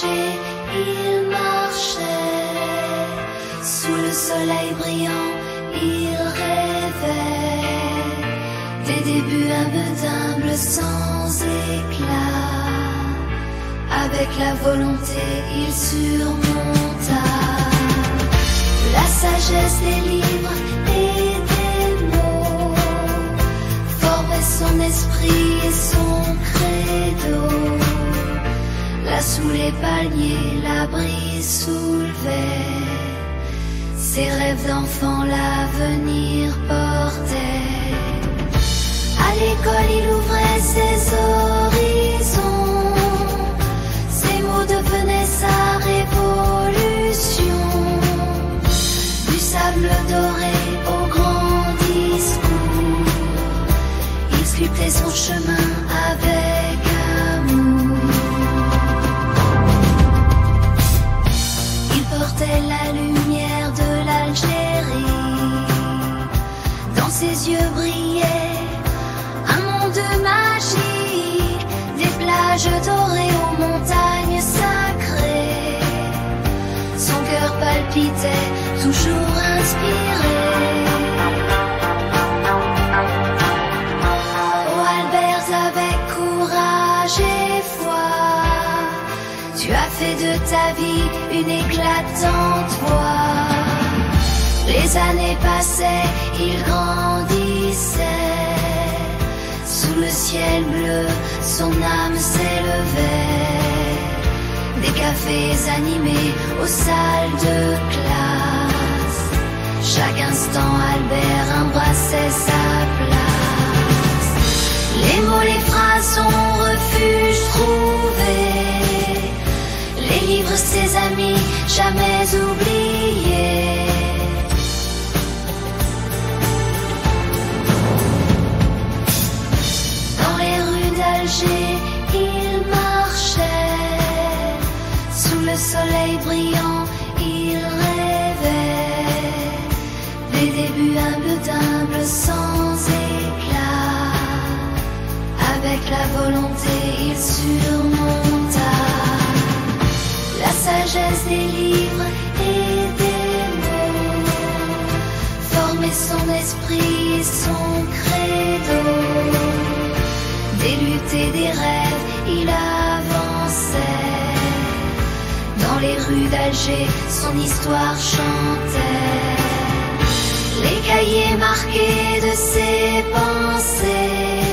d'Alger, il marchait. Sous le soleil brillant, il rêvait. Des débuts un peu d'humbles sans éclat. Avec la volonté, il surmonta la sagesse des livres et des mots. Formait son esprit et son credo. Là sous les palmiers, la brise soulevait ses rêves d'enfant, l'avenir portait. À l'école, il ouvrait ses horizons. Ses mots devenaient sa révolution. Du sable doré au grand discours, il sculptait son chemin avec amour. Il portait la lumière de l'Algérie. Dans ses yeux brillait un monde magique. Des plages dorées aux montagnes sacrées. Son cœur palpitait, toujours inspiré. Oh Albert, avec courage et foi, tu as fait de ta vie une éclatante voix. Les années passaient, il grandissait. Sous le ciel bleu, son âme s'élevait. Des cafés animés aux salles de classe. Chaque instant, Albert embrassait sa place. Les mots, les phrases, son refuge trouvé. Les livres, ses amis, jamais oubliés. Dans les rues d'Alger, il marchait. Sous le soleil brillant, il rêvait. Des débuts un peu d'humbles sans éclat. Avec la volonté, il surmonta la sagesse des livres et des mots. Formait son esprit et son credo. Des luttes et des rêves, il avançait. Dans les rues d'Alger, son histoire chantait. Les cahiers marqués de ses pensées.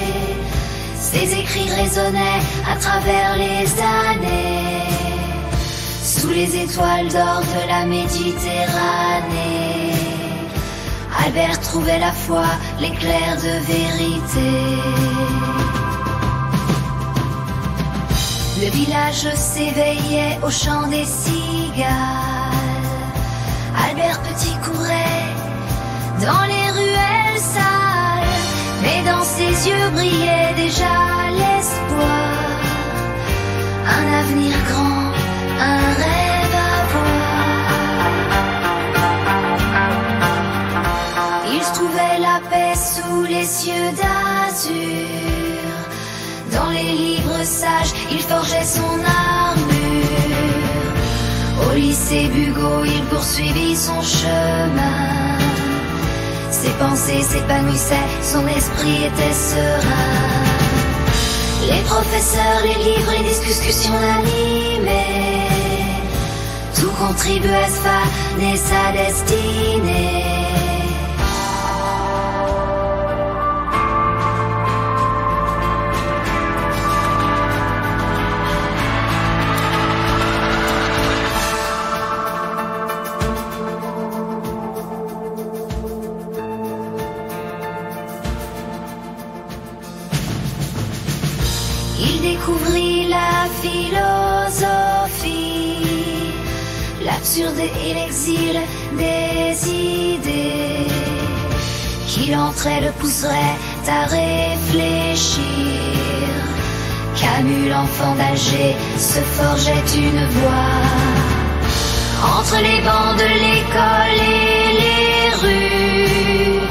Ses écrits résonnaient à travers les années. Sous les étoiles d'or de la Méditerranée, Albert trouvait la foi, l'éclair de vérité. Le village s'éveillait au chant des cigales. Albert Petit courait dans les ruelles sales, mais dans ses yeux brillait déjà l'espoir. Un avenir grand, un rêve à voir. Il trouvait la paix sous les cieux d'azur. Dans les livres sages, il forgeait son armure. Au lycée Bugeaud, il poursuivit son chemin. Ses pensées s'épanouissaient, son esprit était serein. Les professeurs, les livres, les discussions l'animaient. Tout contribuait à faner sa destinée. Il découvrit la philosophie, l'absurde et l'exil des idées. Qui l'entrait le pousserait à réfléchir. Camus, l'enfant d'Alger, se forgeait une voix. Entre les bancs de l'école et les rues,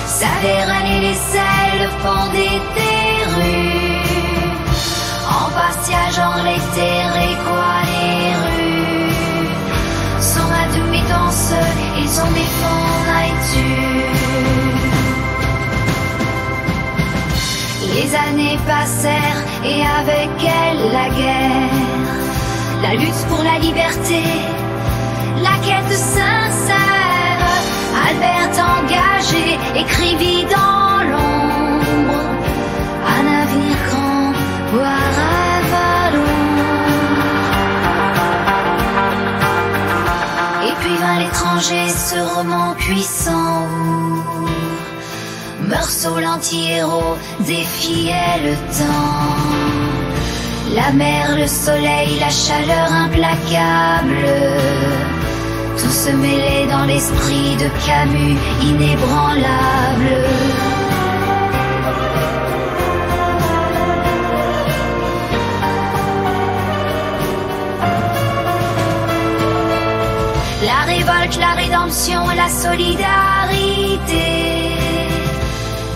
savait râler les ailes pendaient des rues. En pastia, genre les terres et quoi les rues. années passèrent et avec elles la guerre. La lutte pour la liberté, la quête sincère. Albert engagé écrivit dans l'ombre un avenir grand, voire à Vallon. Et puis vint l'étranger, ce roman puissant où Meursault, l'anti-héros, défiait le temps. La mer, le soleil, la chaleur implacable, tout se mêlait dans l'esprit de Camus, inébranlable. La révolte, la rédemption, la solidarité,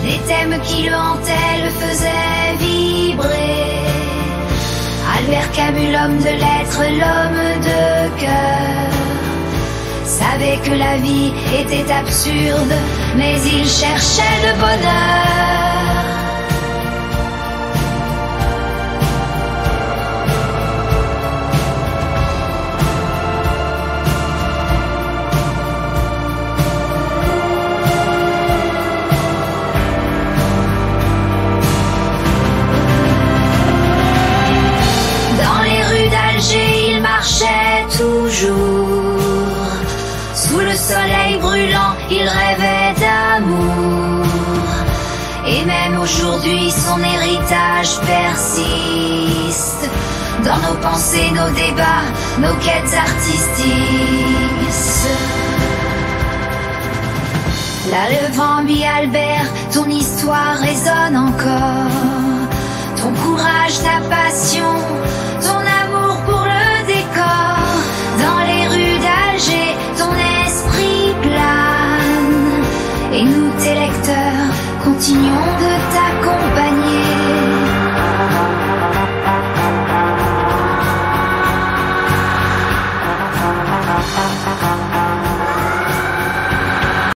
des thèmes qui le hantaient, le faisaient vibrer. Albert Camus, l'homme de lettres, l'homme de cœur, savait que la vie était absurde, mais il cherchait le bonheur. Il marchait toujours, sous le soleil brûlant, il rêvait d'amour. Et même aujourd'hui, son héritage persiste dans nos pensées, nos débats, nos quêtes artistiques. Là, le vent mis Albert, ton histoire résonne encore. Ton courage, ta passion